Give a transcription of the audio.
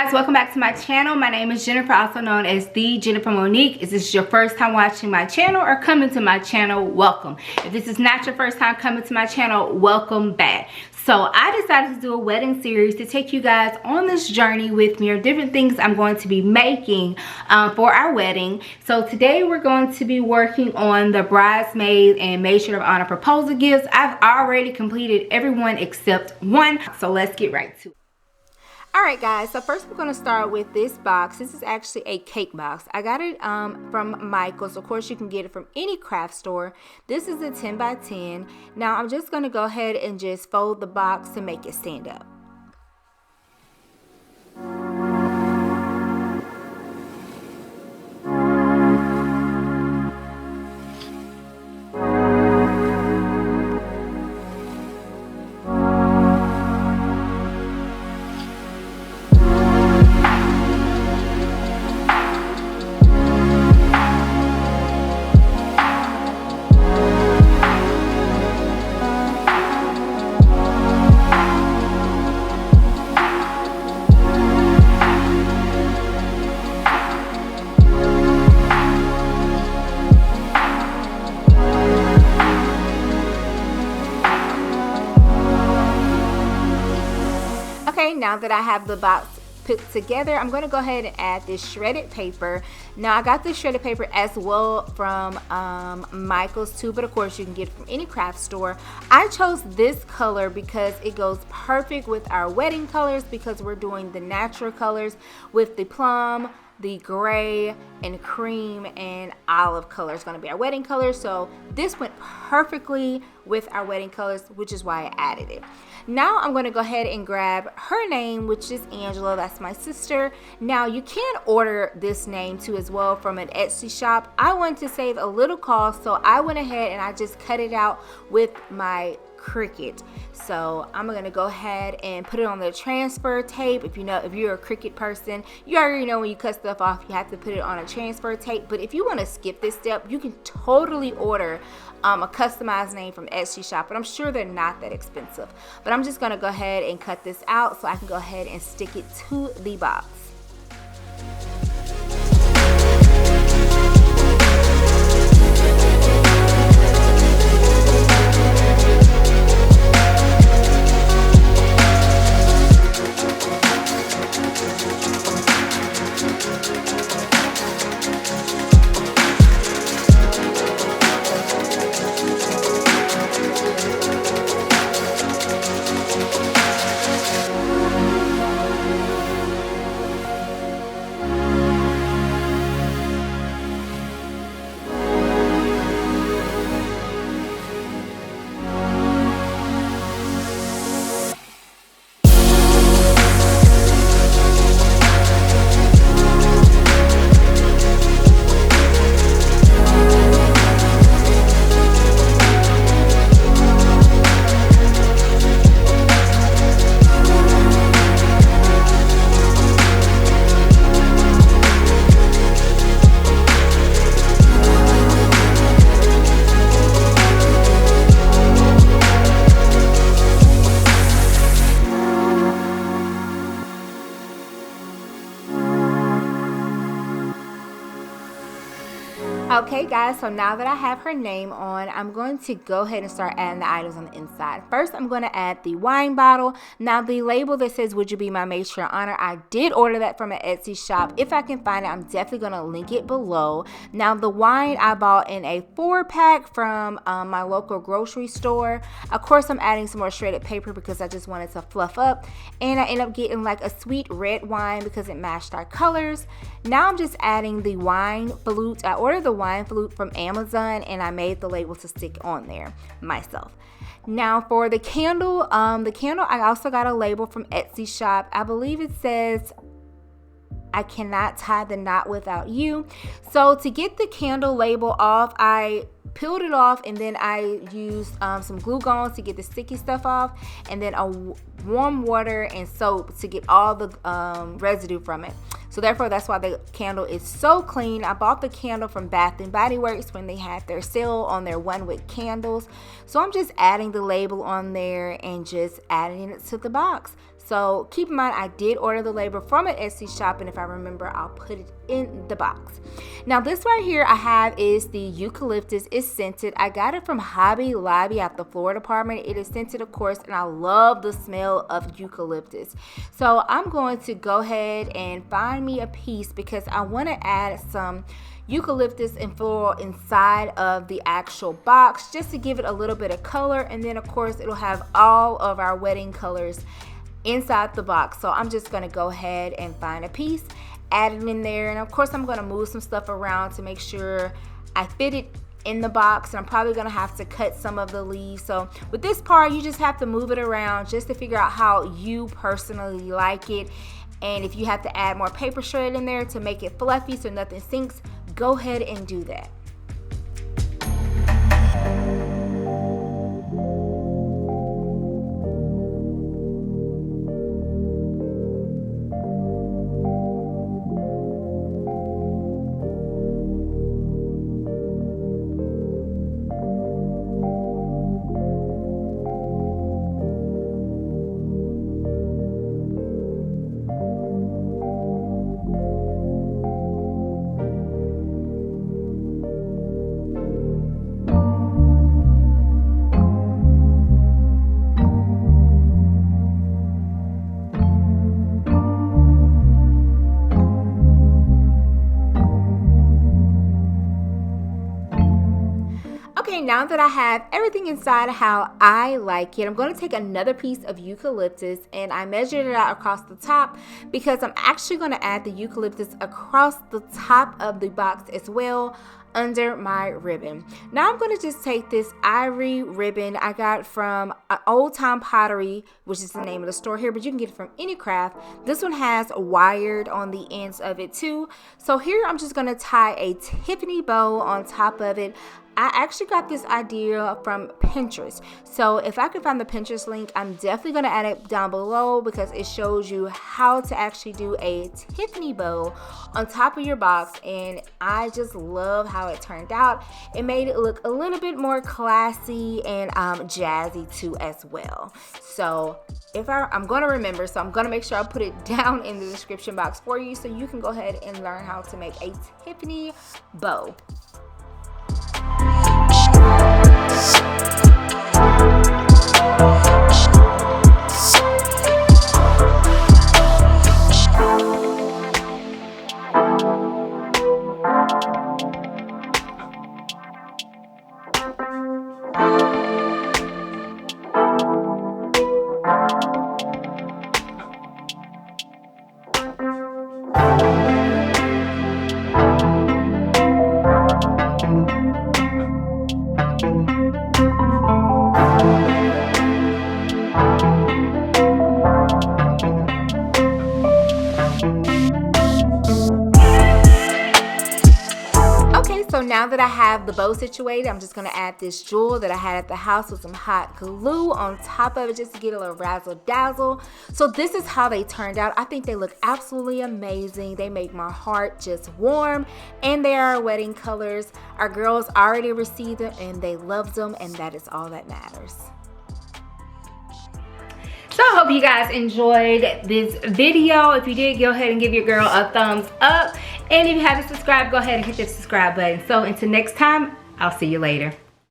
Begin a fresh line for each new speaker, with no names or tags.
guys, welcome back to my channel. My name is Jennifer, also known as the Jennifer Monique. If this is your first time watching my channel or coming to my channel, welcome. If this is not your first time coming to my channel, welcome back. So I decided to do a wedding series to take you guys on this journey with me, or different things I'm going to be making for our wedding. So today we're going to be working on the bridesmaid and maid of honor proposal gifts. I've already completed everyone except one, so let's get right to it. Alright guys, so first we're going to start with this box. This is actually a cake box. I got it from Michael's. Of course you can get it from any craft store. This is a 10 by 10. Now I'm just going to go ahead and just fold the box to make it stand up. Okay, now that I have the box put together, I'm going to go ahead and add this shredded paper. Now I got this shredded paper as well from Michael's too, but of course you can get it from any craft store. I chose this color because it goes perfect with our wedding colors, because we're doing the natural colors with the plum, the gray, and cream and olive color is going to be our wedding color. So this went perfectly with our wedding colors, which is why I added it. Now I'm going to go ahead and grab her name, which is Angela. That's my sister. Now you can order this name too as well from an Etsy shop. I wanted to save a little cost, so I went ahead and I just cut it out with my Cricut. So I'm gonna go ahead and put it on the transfer tape. If you're a Cricut person, you already know when you cut stuff off, you have to put it on a transfer tape. But if you want to skip this step, you can totally order a customized name from Etsy shop, but I'm sure they're not that expensive. But I'm just gonna go ahead and cut this out so I can go ahead and stick it to the box. Okay guys, so now that I have her name on, I'm going to go ahead and start adding the items on the inside. First, I'm going to add the wine bottle. Now the label that says, "Would you be my maid of honor?" I did order that from an Etsy shop. If I can find it, I'm definitely going to link it below. Now the wine I bought in a 4-pack from my local grocery store. Of course, I'm adding some more shredded paper because I just wanted to fluff up. And I ended up getting like a sweet red wine because it matched our colors. Now I'm just adding the wine flute. I ordered the wine flute from Amazon and I made the label to stick on there myself. Now for the candle, I also got a label from Etsy shop. I believe it says, "I cannot tie the knot without you." So to get the candle label off, I peeled it off and then I used some glue guns to get the sticky stuff off, and then a warm water and soap to get all the residue from it. So therefore, that's why the candle is so clean. I bought the candle from Bath and Body Works when they had their sale on their 1-wick candles. So I'm just adding the label on there and just adding it to the box. So keep in mind, I did order the label from an Etsy shop, and if I remember, I'll put it in the box. Now this right here I have is the eucalyptus. It's scented. I got it from Hobby Lobby at the floral department. It is scented, of course, and I love the smell of eucalyptus. So I'm going to go ahead and find me a piece because I want to add some eucalyptus and floral inside of the actual box just to give it a little bit of color, and then of course it'll have all of our wedding colors inside the box. So I'm just going to go ahead and find a piece, add it in there, and of course I'm going to move some stuff around to make sure I fit it in the box, and I'm probably going to have to cut some of the leaves. So with this part, you just have to move it around just to figure out how you personally like it. And if you have to add more paper shred in there to make it fluffy so nothing sinks, go ahead and do that. Okay, now that I have everything inside how I like it, I'm going to take another piece of eucalyptus, and I measured it out across the top because I'm actually going to add the eucalyptus across the top of the box as well under my ribbon. Now I'm going to just take this ivory ribbon I got from Old Time Pottery, which is the name of the store here, but you can get it from any craft. This one has wired on the ends of it too. So here I'm just going to tie a Tiffany bow on top of it. I actually got this idea from Pinterest. So if I can find the Pinterest link, I'm definitely going to add it down below because it shows you how to actually do a Tiffany bow on top of your box. And I just love how it turned out. It made it look a little bit more classy and jazzy too as well. So I'm going to remember, so I'm going to make sure I put it down in the description box for you so you can go ahead and learn how to make a Tiffany bow. So now that I have the bow situated, I'm just going to add this jewel that I had at the house with some hot glue on top of it just to get a little razzle dazzle. So this is how they turned out. I think they look absolutely amazing. They make my heart just warm, and they are wedding colors. Our girls already received them and they loved them, and that is all that matters. So I hope you guys enjoyed this video. If you did, go ahead and give your girl a thumbs up. And if you haven't subscribed, go ahead and hit the subscribe button. So until next time, I'll see you later.